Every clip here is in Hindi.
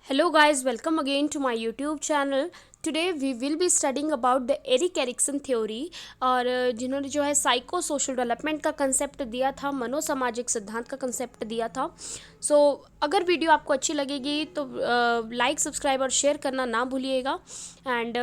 Hello guys, welcome again to my YouTube channel. Today we will be studying about the Erik Erikson theory और जिन्होंने जो है साइको सोशल डेवलपमेंट का कंसेप्ट दिया था, मनोसामाजिक सिद्धांत का कंसेप्ट दिया था। अगर वीडियो आपको अच्छी लगेगी तो लाइक सब्सक्राइब और शेयर करना ना भूलिएगा। And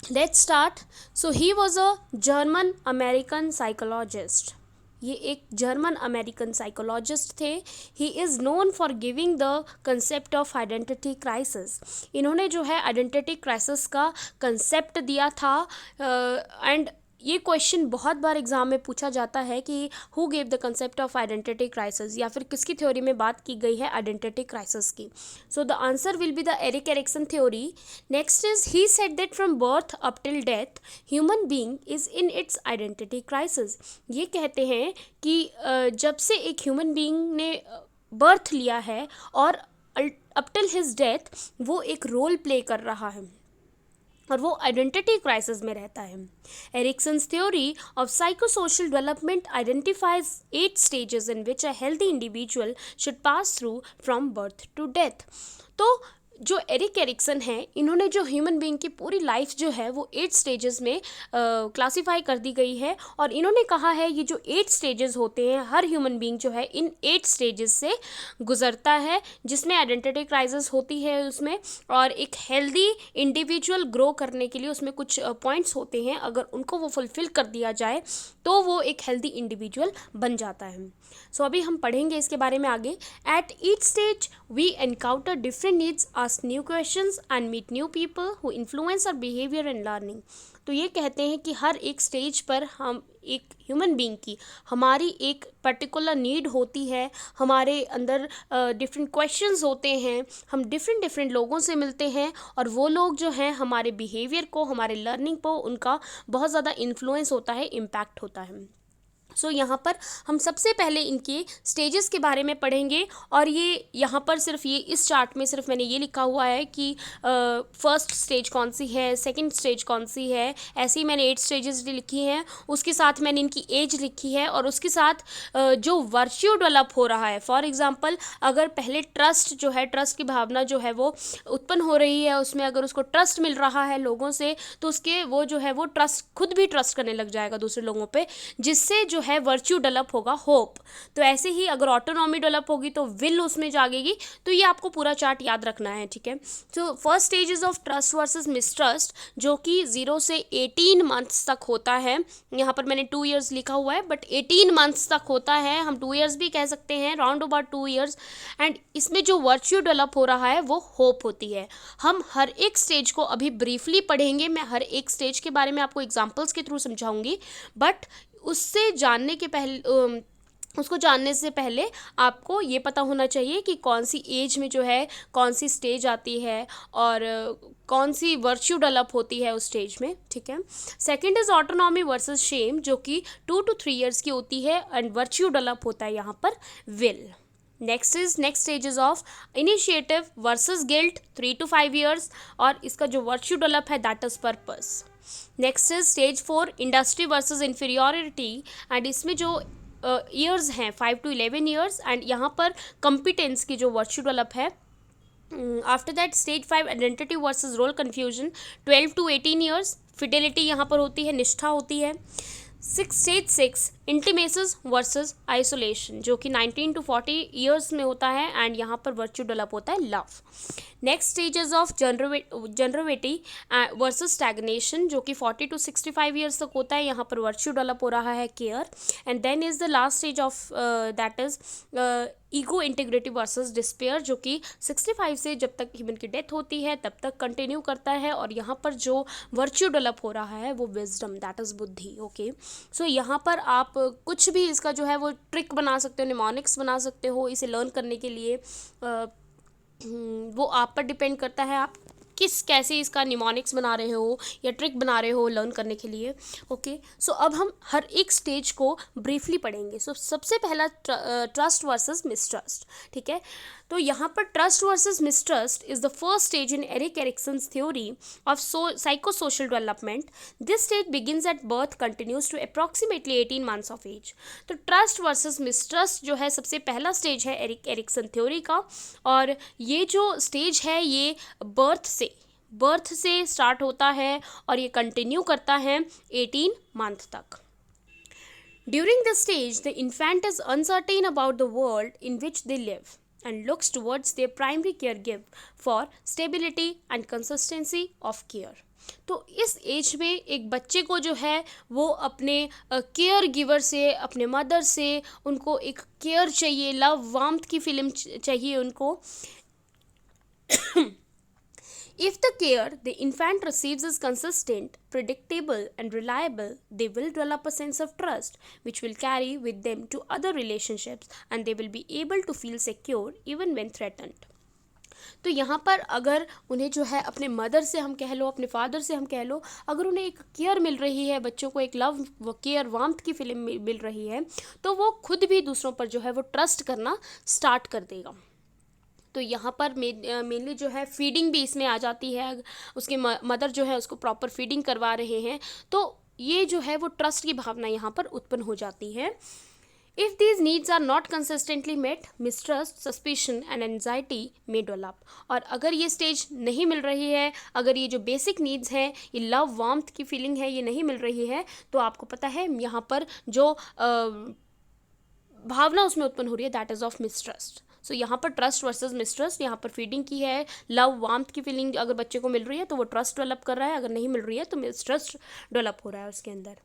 let's start. So he was a German American psychologist. ये एक जर्मन अमेरिकन साइकोलॉजिस्ट थे। He is known for giving the concept of identity crisis. इन्होंने जो है आइडेंटिटी क्राइसिस का कंसेप्ट दिया था। एंड ये क्वेश्चन बहुत बार एग्जाम में पूछा जाता है कि who gave the concept of identity crisis, या फिर किसकी थ्योरी में बात की गई है आइडेंटिटी क्राइसिस की। So the answer will be the Erik Erikson theory. Next is he said that from birth up till death human being is in its identity crisis. ये कहते हैं कि जब से एक ह्यूमन बीइंग ने बर्थ लिया है और अप टिल हिज डेथ वो एक रोल प्ले कर रहा है और वो आइडेंटिटी क्राइसिस में रहता है। Erikson's theory of psychosocial development identifies 8 stages in which a healthy individual should pass through from birth to death. तो जो एरिक एरिक्सन है, इन्होंने जो ह्यूमन बीइंग की पूरी लाइफ जो है वो 8 स्टेजेस में क्लासीफाई कर दी गई है। और इन्होंने कहा है ये जो 8 स्टेजेस होते हैं, हर ह्यूमन बीइंग जो है इन 8 स्टेजेस से गुजरता है, जिसमें आइडेंटिटी क्राइसिस होती है उसमें। और एक हेल्दी इंडिविजुअल ग्रो करने के लिए उसमें कुछ पॉइंट्स होते हैं, अगर उनको वो फुलफिल कर दिया जाए तो वो एक हेल्दी इंडिविजुअल बन जाता है। सो अभी हम पढ़ेंगे इसके बारे में आगे। At each stage we encounter different needs, ask new questions and meet new people who influence our behaviour and learning. तो ये कहते हैं कि हर एक स्टेज पर हम एक ह्यूमन बीइंग की हमारी एक पर्टिकुलर नीड होती है, हमारे अंदर डिफरेंट क्वेश्चंस होते हैं, हम डिफरेंट लोगों से मिलते हैं और वो लोग जो हैं हमारे बिहेवियर को, हमारे लर्निंग को, उनका बहुत ज़्यादा इन्फ्लुएंस होता है, इम्पैक्ट होता है। सो यहाँ पर हम सबसे पहले इनके स्टेजेस के बारे में पढ़ेंगे। और ये यहाँ पर सिर्फ ये इस चार्ट में सिर्फ मैंने ये लिखा हुआ है कि फर्स्ट स्टेज कौन सी है, सेकंड स्टेज कौन सी है। ऐसे ही मैंने 8 स्टेजेस लिखी हैं, उसके साथ मैंने इनकी एज लिखी है और उसके साथ जो वर्च्यू डेवलप हो रहा है। फॉर एग्जांपल, अगर पहले ट्रस्ट जो है, ट्रस्ट की भावना जो है वो उत्पन्न हो रही है, उसमें अगर उसको ट्रस्ट मिल रहा है लोगों से, तो उसके वो जो है वो ट्रस्ट खुद भी ट्रस्ट करने लग जाएगा दूसरे लोगों पे, जिससे जो है वर्च्यू डेवलप होगा, होप। तो ऐसे ही अगर ऑटोनॉमी डेवलप होगी तो विल उसमें जागेगी। तो ये आपको पूरा चार्ट याद रखना है, ठीक है। तो first stages of trust versus mistrust, जो कि 0 से 18 मंथ्स तक होता है। यहाँ पर मैंने 2 ईयर्स लिखा हुआ है, बट 18 मंथ्स तक होता है, हम 2 ईयर्स भी कह सकते हैं, राउंड अबाउट 2 ईयर्स। एंड इसमें जो वर्च्यू डेवलप हो रहा है वो होप होती है। हम हर एक स्टेज को अभी ब्रीफली पढ़ेंगे, मैं हर एक स्टेज के बारे में आपको एग्जाम्पल्स के थ्रू समझाऊंगी, बट उससे जानने के पहले उसको जानने से पहले आपको ये पता होना चाहिए कि कौन सी एज में जो है कौन सी स्टेज आती है और कौन सी वर्च्यू डेवलप होती है उस स्टेज में, ठीक है। Second is autonomy versus shame, जो कि 2 to 3 ईयर्स की होती है एंड वर्च्यू डेवलप होता है यहाँ पर will. Next stages of initiative versus guilt, 3 to 5 years, और इसका जो वर्च्यू डेवलप है that is purpose. Next is stage 4 industry versus inferiority, and इसमें जो ईयर्स हैं 5 to 11 ईयर्स, एंड यहाँ पर कॉम्पिटेंस की जो वर्च्यू डेवलप है। After that stage 5 identity versus role confusion, 12 to 18 years, fidelity यहाँ पर होती है, निष्ठा होती है। स्टेज 6 इंटीमेसीज वर्सेस आइसोलेशन, जो कि 19 to 40 ईयर्स में होता है एंड यहाँ पर वर्च्यू डेवलप होता है love. Next stages of generativity versus stagnation, जो कि 40 to 65 ईयर्स तक होता है, यहाँ पर वर्च्यू डेवलप हो रहा है care. And then is the last stage of that is ego integrity versus despair, जो कि 65 से जब तक ह्यूमन की डेथ होती है तब तक कंटिन्यू करता है। और यहाँ पर जो वर्च्यू डेवलप हो रहा है वो विजडम, दैट इज बुद्धि, ओके। सो यहाँ पर आप कुछ भी इसका जो है वो ट्रिक बना सकते हो, निमोनिक्स बना सकते हो इसे लर्न करने के लिए, वो आप पर डिपेंड करता है आप कैसे इसका निमोनिक्स बना रहे हो या ट्रिक बना रहे हो लर्न करने के लिए। ओके, सो अब हम हर एक स्टेज को ब्रीफली पढ़ेंगे। सो सबसे पहला ट्रस्ट वर्सेस मिसट्रस्ट। ठीक है, तो यहाँ पर trust versus mistrust is the first stage in Erik Erikson's theory of psycho social development. This stage begins at birth, continues to approximately 18 months of age. तो ट्रस्ट वर्सेस मिसट्रस्ट जो है सबसे पहला स्टेज है एरिक एरिक्सन थ्योरी का, और ये जो स्टेज है ये बर्थ से स्टार्ट होता है और ये कंटिन्यू करता है 18 मंथ तक। During this stage, the infant is uncertain about the world in which they live and looks towards their primary caregiver for stability and consistency of care. तो इस एज में एक बच्चे को जो है वो अपने केयर गिवर से, अपने मदर से उनको एक केयर चाहिए, लव वार्मथ की फीलिंग चाहिए उनको। If the care the infant receives is consistent, predictable and reliable, they will develop a sense of trust which will carry with them to other relationships and they will be able to feel secure even when threatened. तो यहाँ पर अगर उन्हें जो है अपने मदर से हम कह लो, अपने फादर से हम कह लो, अगर उन्हें एक केयर मिल रही है, बच्चों को एक लव केयर वार्मथ की फीलिंग मिल रही है, तो वो खुद भी दूसरों पर जो है वो ट्रस्ट करना स्टार्ट कर देगा। तो यहाँ पर मेनली जो है फीडिंग भी इसमें आ जाती है। उसके मदर जो है उसको प्रॉपर फीडिंग करवा रहे हैं, तो ये जो है वो ट्रस्ट की भावना यहाँ पर उत्पन्न हो जाती है। If these needs are not consistently met, mistrust, suspicion and anxiety may develop. और अगर ये स्टेज नहीं मिल रही है, अगर ये जो बेसिक नीड्स हैं, ये लव वार्मथ की फीलिंग है, ये नहीं मिल रही है, तो आपको पता है यहाँ पर जो भावना उसमें उत्पन्न हो रही है दैट इज़ ऑफ मिसट्रस्ट। सो यहाँ पर ट्रस्ट वर्सेस मिसट्रस्ट, यहाँ पर फीडिंग की है, लव वार्मथ की फीलिंग अगर बच्चे को मिल रही है तो वो ट्रस्ट डेवलप कर रहा है, अगर नहीं मिल रही है तो मिसट्रस्ट डेवलप हो रहा है उसके अंदर।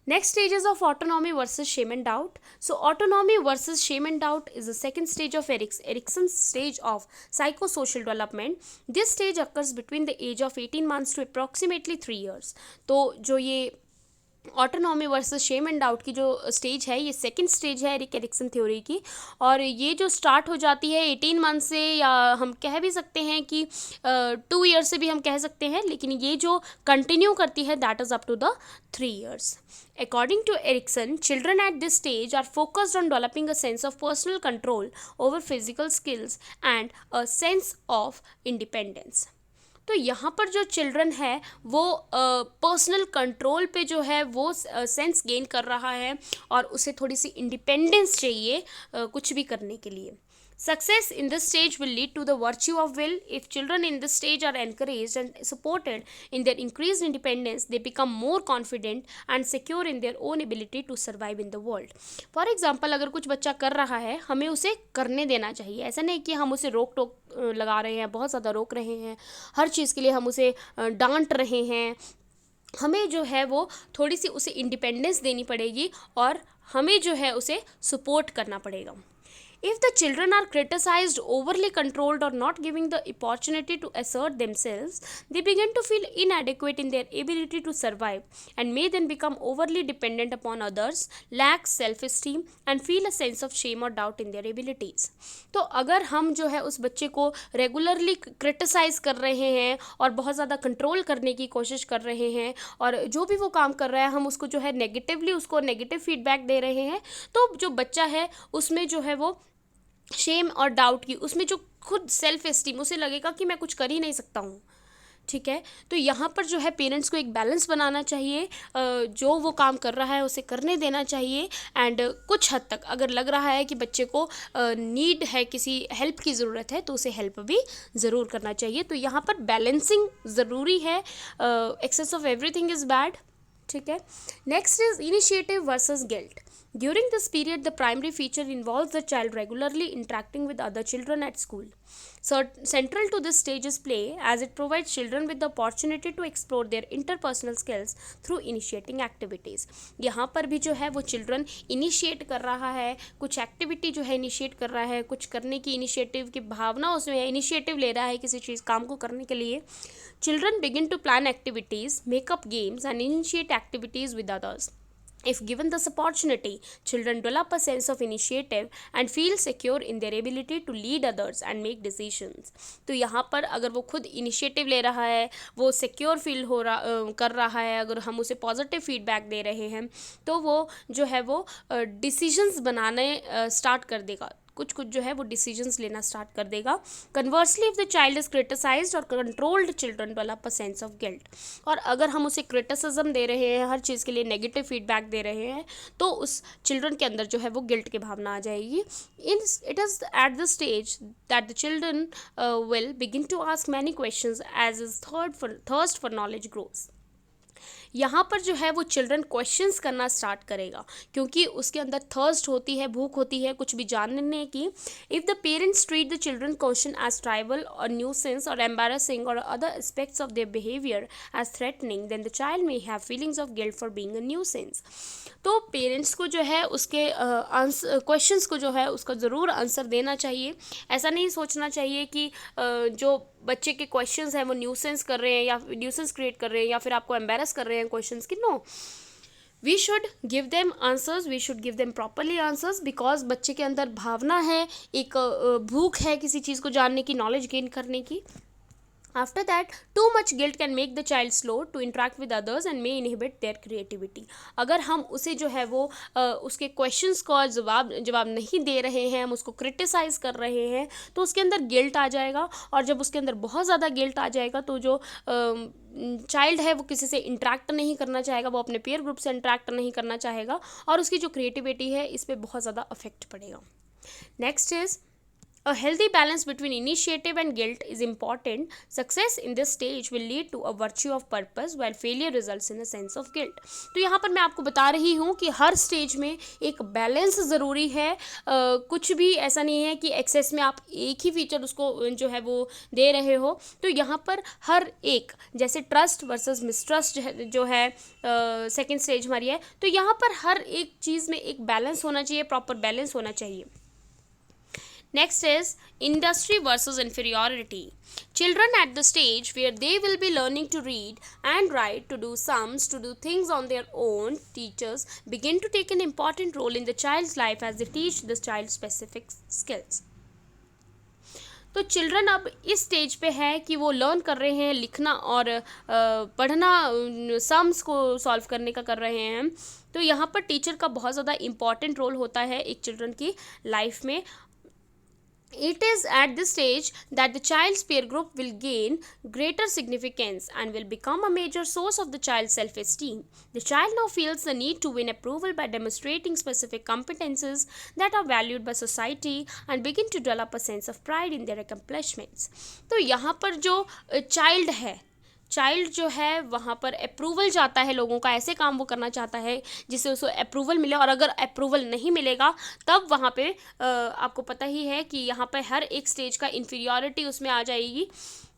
Next stages of autonomy versus shame and doubt. So autonomy versus shame and doubt is the second stage of Erikson's stage of psychosocial development. This stage occurs between the age of 18 months to approximately 3 years. तो जो ये autonomy versus shame and doubt की जो स्टेज है, ये सेकंड स्टेज है एरिक एरिक्सन थ्योरी की, और ये जो स्टार्ट हो जाती है 18 मंथ से, या हम कह भी सकते हैं कि 2 ईयर से भी हम कह सकते हैं, लेकिन ये जो कंटिन्यू करती है that is up to the 3 years. According to Erikson, children at this stage are focused on developing a sense of personal control over physical skills and a sense of independence. तो यहाँ पर जो चिल्ड्रन है वो पर्सनल कंट्रोल पे जो है वो सेंस गेन कर रहा है और उसे थोड़ी सी इंडिपेंडेंस चाहिए कुछ भी करने के लिए। Success in this stage will lead to the virtue of will. If children in this stage are encouraged and supported in their increased independence, they become more confident and secure in their own ability to survive in the world. For example, अगर कुछ बच्चा कर रहा है, हमें उसे करने देना चाहिए। ऐसा नहीं कि हम उसे रोक टोक लगा रहे हैं, बहुत ज़्यादा रोक रहे हैं, हर चीज़ के लिए हम उसे डांट रहे हैं। हमें जो है वो थोड़ी सी उसे इंडिपेंडेंस देनी पड़ेगी और हमें जो है उसे सपोर्ट करना पड़ेगा। If the children are criticized, overly controlled, or not giving the opportunity to assert themselves, they begin to feel inadequate in their ability to survive and may then become overly dependent upon others, lack self-esteem, and feel a sense of shame or doubt in their abilities. तो अगर हम जो है उस बच्चे को रेगुलरली क्रिटिसाइज कर रहे हैं और बहुत ज़्यादा कंट्रोल करने की कोशिश कर रहे हैं और जो भी वो काम कर रहा है हम उसको जो है नेगेटिवली उसको नेगेटिव फीडबैक दे रहे हैं, तो जो बच्चा है उसमें जो है वो शेम और डाउट की, उसमें जो खुद सेल्फ एस्टीम, उसे लगेगा कि मैं कुछ कर ही नहीं सकता हूँ। ठीक है, तो यहाँ पर जो है पेरेंट्स को एक बैलेंस बनाना चाहिए, जो वो काम कर रहा है उसे करने देना चाहिए, एंड कुछ हद तक अगर लग रहा है कि बच्चे को नीड है, किसी हेल्प की ज़रूरत है, तो उसे हेल्प भी ज़रूर करना चाहिए। तो यहाँ पर बैलेंसिंग ज़रूरी है, excess of everything is bad. ठीक है, next is initiative versus guilt. During this period, the primary feature involves the child regularly interacting with other children at school. So, central to this stage is play, as it provides children with the opportunity to explore their interpersonal skills through initiating activities. यहाँ पर भी जो है वो children initiate कर रहा है, कुछ activity जो है initiate कर रहा है, कुछ करने की initiative की भावना उसमें है, initiative ले रहा है किसी चीज़ काम को करने के लिए। Children begin to plan activities, make up games and initiate activities with others. If given this opportunity, children develop a sense of initiative and feel secure in their ability to lead others and make decisions. तो यहाँ पर अगर वो खुद इनिशिएटिव ले रहा है, वो सिक्योर फील कर रहा है, अगर हम उसे पॉजिटिव फीडबैक दे रहे हैं, तो वो जो है वो डिसीजंस बनाने स्टार्ट कर देगा, कुछ कुछ जो है वो डिसीजंस लेना स्टार्ट कर देगा. Conversely if the child is criticised और controlled, children develop a sense of guilt. और अगर हम उसे क्रिटिसिज्म दे रहे हैं, हर चीज़ के लिए नेगेटिव फीडबैक दे रहे हैं, तो उस चिल्ड्रन के अंदर जो है वो गिल्ट की भावना आ जाएगी. In it is at the stage that the children will begin to ask many questions as is thirst for knowledge grows. यहाँ पर जो है वो चिल्ड्रन क्वेश्चंस करना स्टार्ट करेगा, क्योंकि उसके अंदर थर्स्ट होती है, भूख होती है कुछ भी जानने की. If the parents treat the children question as tribal और न्यूसेंस और एम्बैरसिंग और other aspects of their behaviour as threatening, then the child may have feelings of guilt for being a nuisance. तो पेरेंट्स को जो है उसके क्वेश्चंस को जो है उसका ज़रूर आंसर देना चाहिए. ऐसा नहीं सोचना चाहिए कि जो बच्चे के क्वेश्चंस हैं वो न्यूसेंस कर रहे हैं या न्यूसेंस क्रिएट कर रहे हैं या फिर आपको एम्बेरस कर रहे हैं क्वेश्चंस की. No, we should give them answers, we should give them properly answers, because बच्चे के अंदर भावना है, एक भूख है किसी चीज़ को जानने की, नॉलेज गेन करने की. After that, too much guilt can make the child slow to interact with others and may inhibit their creativity. अगर हम उसे जो है वो उसके क्वेश्चंस का जवाब नहीं दे रहे हैं, हम उसको क्रिटिसाइज़ कर रहे हैं, तो उसके अंदर गिल्ट आ जाएगा. और जब उसके अंदर बहुत ज़्यादा गिल्ट आ जाएगा तो जो चाइल्ड है वो किसी से इंटरेक्ट नहीं करना चाहेगा, वो अपने पेयर ग्रुप से इंटरेक्ट नहीं करना चाहेगा, और उसकी जो क्रिएटिविटी है इस पर बहुत ज़्यादा अफेक्ट पड़ेगा. Next is a healthy balance between initiative and guilt is important. Success in this stage will lead to a virtue of purpose, while failure results in a sense of guilt. तो यहाँ पर मैं आपको बता रही हूँ कि हर स्टेज में एक बैलेंस ज़रूरी है. कुछ भी ऐसा नहीं है कि एक्सेस में आप एक ही फीचर उसको जो है वो दे रहे हो. तो यहाँ पर हर एक, जैसे ट्रस्ट वर्सेस मिसट्रस्ट जो है सेकेंड स्टेज हमारी है, तो यहाँ पर हर एक चीज़ में एक बैलेंस होना चाहिए, प्रॉपर बैलेंस होना चाहिए. Next is industry versus inferiority. Children at the stage where they will be learning to read and write, to do sums, to do things on their own, teachers begin to take an important role in the child's life as they teach the child specific skills. तो चिल्ड्रन अब इस स्टेज पे है कि वो लर्न कर रहे हैं लिखना और पढ़ना, सम्स को सॉल्व करने का कर रहे हैं. तो यहाँ पर टीचर का बहुत ज़्यादा इम्पॉर्टेंट रोल होता है एक चिल्ड्रन की लाइफ में. It is at this stage that the child's peer group will gain greater significance and will become a major source of the child's self-esteem. The child now feels the need to win approval by demonstrating specific competences that are valued by society and begin to develop a sense of pride in their accomplishments. तो यहाँ पर जो चाइल्ड जो है वहाँ पर अप्रूवल चाहता है लोगों का, ऐसे काम वो करना चाहता है जिससे उसको अप्रूवल मिले. और अगर अप्रूवल नहीं मिलेगा तब वहाँ पे आपको पता ही है कि यहाँ पर हर एक स्टेज का इन्फीरियॉरिटी उसमें आ जाएगी.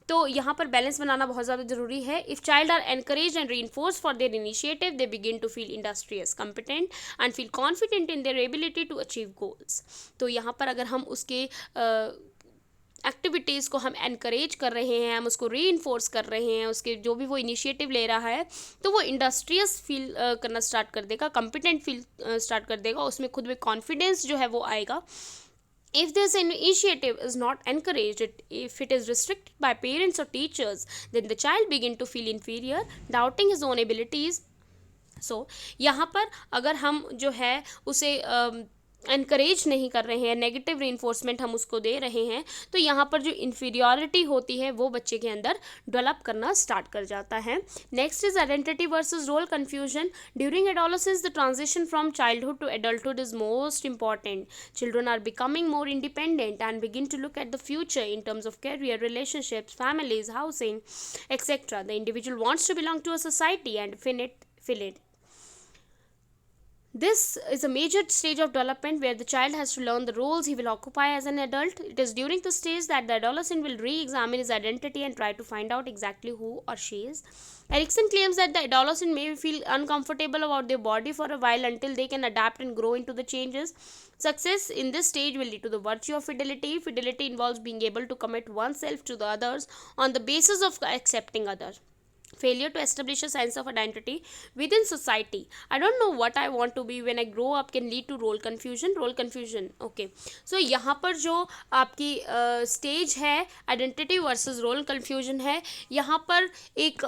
तो यहाँ पर बैलेंस बनाना बहुत ज़्यादा ज़रूरी है. If child are encourage and reinforce for their initiative, they begin to feel industrious, competent and feel confident in their ability to achieve goals. तो यहाँ पर अगर हम उसके एक्टिविटीज़ को हम एनकरेज कर रहे हैं, हम उसको री-इन्फोर्स कर रहे हैं, उसके जो भी वो इनिशिएटिव ले रहा है, तो वो इंडस्ट्रियस फील करना स्टार्ट कर देगा, कॉम्पिटेंट फील स्टार्ट कर देगा, उसमें खुद में कॉन्फिडेंस जो है वो आएगा. If this initiative is not encouraged, if it is restricted by parents or teachers, then the child begin to feel inferior, doubting his own abilities. So यहाँ पर अगर हम जो है उसे एनकरेज नहीं कर रहे हैं, नेगेटिव रीइंफोर्समेंट हम उसको दे रहे हैं, तो यहाँ पर जो इन्फीरियॉरिटी होती है वो बच्चे के अंदर डेवलप करना स्टार्ट कर जाता है. Next is identity versus role confusion. During adolescence the transition from childhood to adulthood is most important. Children are becoming more independent and begin to look at the future in terms of career, relationships, families, housing, etcetera. The individual wants to belong to a society and fill it. This is a major stage of development where the child has to learn the roles he will occupy as an adult. It is during the stage that the adolescent will re-examine his identity and try to find out exactly who or she is. Erikson claims that the adolescent may feel uncomfortable about their body for a while until they can adapt and grow into the changes. Success in this stage will lead to the virtue of fidelity. Fidelity involves being able to commit oneself to the others on the basis of accepting others. failure to establish a sense of identity within society. I don't know what I want to be when I grow up can lead to role confusion. Okay, so यहाँ पर जो आपकी स्टेज है आइडेंटिटी वर्सेस रोल कन्फ्यूजन है, यहाँ पर एक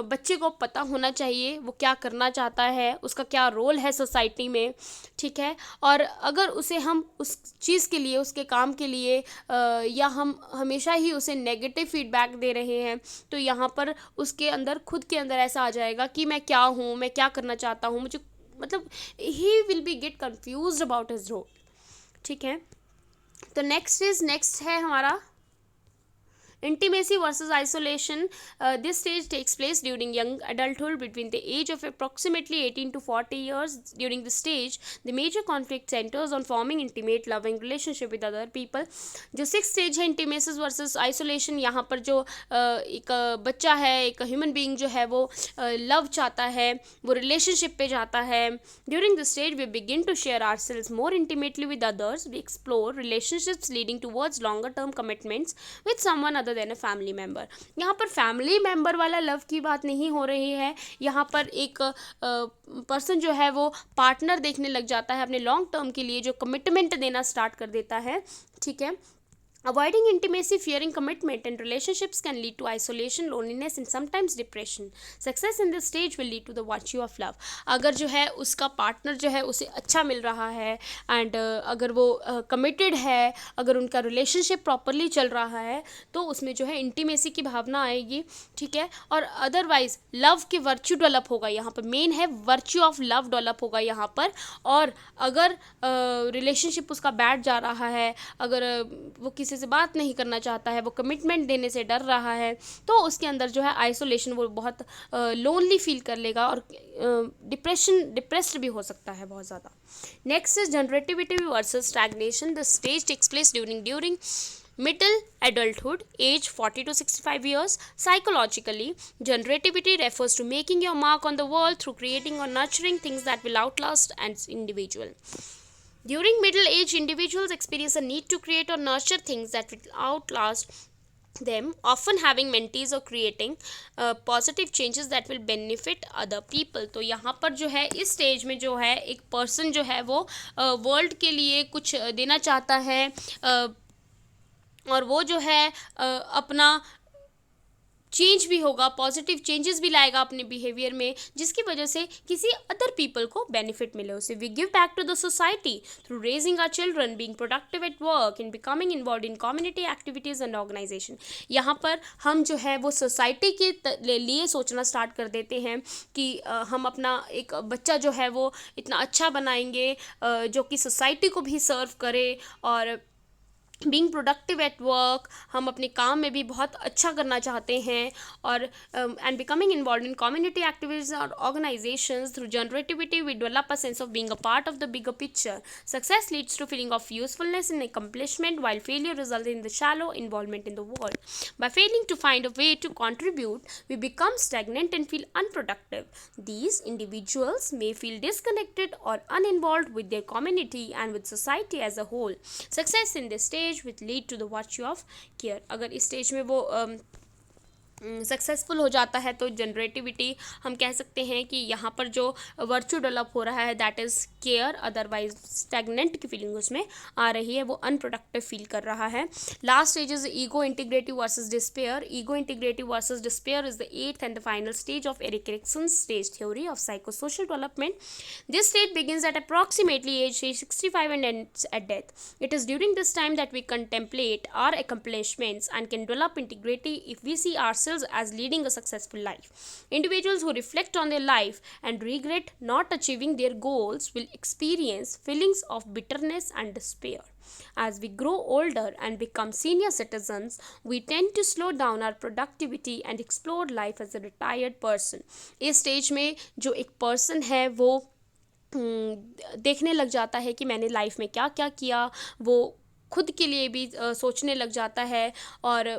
बच्चे को पता होना चाहिए वो क्या करना चाहता है, उसका क्या रोल है सोसाइटी में, ठीक है। और अगर उसे हम उस चीज़ के लिए, उसके काम के लिए या हम हमेशा ही उसे नेगेटिव फीडबैक दे रहे हैं, तो यहाँ पर उसके अंदर खुद के अंदर ऐसा आ जाएगा कि मैं क्या हूँ, मैं क्या करना चाहता हूँ, मुझे मतलब he will be get confused about his role, ठीक है। तो नेक्स्ट है हमारा intimacy versus isolation. This stage takes place during young adulthood between the age of approximately 18 to 40 years. During this stage, the major conflict centers on forming intimate loving relationship with other people. जो सिक्स स्टेज है intimacy versus isolation, यहाँ पर जो एक बच्चा है, एक ह्यूमन बीइंग जो है वो लव चाहता है, वो रिलेशनशिप पे जाता है. During this stage, we begin to share ourselves more intimately with others. We explore relationships leading towards longer term commitments with someone other than a family member. यहाँ पर फैमिली मेम्बर वाला लव की बात नहीं हो रही है, यहाँ पर एक पर्सन जो है वो पार्टनर देखने लग जाता है अपने लॉन्ग टर्म के लिए, जो कमिटमेंट देना स्टार्ट कर देता है, ठीक है. Avoiding intimacy, fearing commitment and relationships can lead to isolation, loneliness and sometimes depression. Success in this stage will lead to the virtue of love. अगर जो है उसका पार्टनर जो है उसे अच्छा मिल रहा है एंड अगर वो कमिटेड है, अगर उनका रिलेशनशिप प्रॉपरली चल रहा है, तो उसमें जो है इंटीमेसी की भावना आएगी, ठीक है. और अदरवाइज लव के वर्च्यू डेवलप होगा, यहाँ पर मेन है वर्च्यू ऑफ लव डेवलप होगा यहाँ पर. और अगर रिलेशनशिप उसका बैठ जा रहा है, अगर वो किसी से बात नहीं करना चाहता है, वो कमिटमेंट देने से डर रहा है, तो उसके अंदर जो है आइसोलेशन, वो बहुत लोनली फील कर लेगा और डिप्रेस्ड भी हो सकता है बहुत ज़्यादा. Next is generativity versus stagnation. The stage takes place during middle adulthood, age 40 to 65 years. Psychologically, generativity refers to making your mark on the world through creating or nurturing things that will outlast an individual. During middle age, individuals experience a need to create or nurture things that will outlast them, often having mentees or creating positive changes that will benefit other people. तो यहाँ पर जो है इस स्टेज में जो है एक पर्सन जो है वो वर्ल्ड के लिए कुछ देना चाहता है, और वो जो है अपना चेंज भी होगा, पॉजिटिव चेंजेस भी लाएगा अपने बिहेवियर में, जिसकी वजह से किसी अदर पीपल को बेनिफिट मिले उसे. We give back to the society through raising our children, being productive at work, in becoming involve in community activities and organisation. यहाँ पर हम जो है वो सोसाइटी के लिए सोचना स्टार्ट कर देते हैं कि हम अपना एक बच्चा जो है वो इतना अच्छा बनाएंगे जो कि सोसाइटी को भी सर्व करे, और बीइंग प्रोडक्टिव एट वर्क, हम अपने काम में भी बहुत अच्छा करना चाहते हैं, और and becoming involve in community activities और organisations. Through generativity we develop a sense of being a part of the bigger picture. Success leads to feeling of usefulness in accomplishment, while failure results in the shallow involvement in the world. By failing to find a way to contribute, we become stagnant and feel unproductive. These individuals may feel disconnected or uninvolved with their community and with society as a whole. Success in this stage will lead to the virtue of care. अगर इस स्टेज में वो सक्सेसफुल हो जाता है तो जनरेटिविटी हम कह सकते हैं कि यहाँ पर जो वर्चू डेवलप हो रहा है that is care. Otherwise stagnant की फीलिंग उसमें आ रही है, वो अनप्रोडक्टिव फील कर रहा है. Last stage is ego integrative versus despair. Ego integrative versus despair is the 8th and the final stage of Erik Erikson's stage theory of psychosocial development. This stage begins at approximately age 65 and ends at death. It is during this time that we contemplate our accomplishments and can develop integrity if we see ourselves as leading a successful life. Individuals who reflect on their life and regret not achieving their goals will experience feelings of bitterness and despair. As we grow older and become senior citizens, we tend to slow down our productivity and explore life as a retired person. इस स्टेज में जो एक पर्सन है वो देखने लग जाता है कि मैंने लाइफ में क्या क्या किया, वो खुद के लिए भी सोचने लग जाता है, और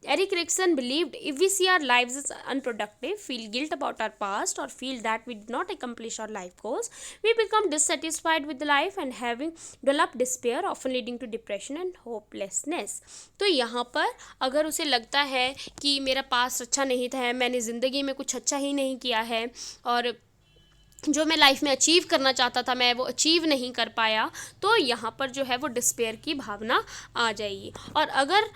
Erik Erikson believed if we see our lives as unproductive, feel guilt about our past, or feel that we did not accomplish our life goals, we become dissatisfied with life and having developed despair, often leading to depression and hopelessness. तो यहाँ पर अगर उसे लगता है कि मेरा पास्ट अच्छा नहीं था, मैंने ज़िंदगी में कुछ अच्छा ही नहीं किया है, और जो मैं लाइफ में अचीव करना चाहता था मैं वो अचीव नहीं कर पाया, तो यहाँ पर जो है वो डिस्पेयर की भावना आ जाएगी. और अगर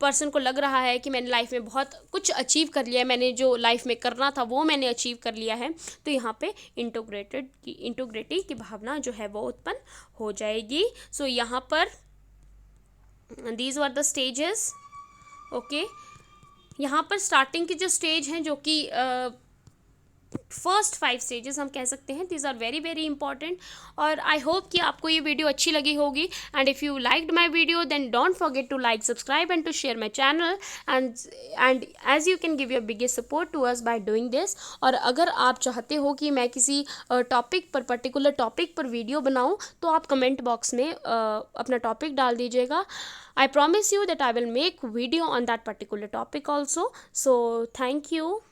पर्सन को लग रहा है कि मैंने लाइफ में बहुत कुछ अचीव कर लिया है, मैंने जो लाइफ में करना था वो मैंने अचीव कर लिया है, तो यहाँ पे इंटीग्रिटी की भावना जो है वो उत्पन्न हो जाएगी. सो यहाँ पर these were the stages. Okay, यहाँ पर स्टार्टिंग की जो स्टेज हैं, जो कि फर्स्ट 5 स्टेजेस हम कह सकते हैं, these are very very important. और आई होप कि आपको ये वीडियो अच्छी लगी होगी. And if you liked my video then don't forget to like, subscribe and to share my channel. And as you can give your biggest support to us by doing this. और अगर आप चाहते हो कि मैं किसी टॉपिक पर, पर्टिकुलर टॉपिक पर वीडियो बनाऊँ, तो आप कमेंट बॉक्स में अपना टॉपिक डाल दीजिएगा. I promise you that I will make video on that particular topic also. So thank you.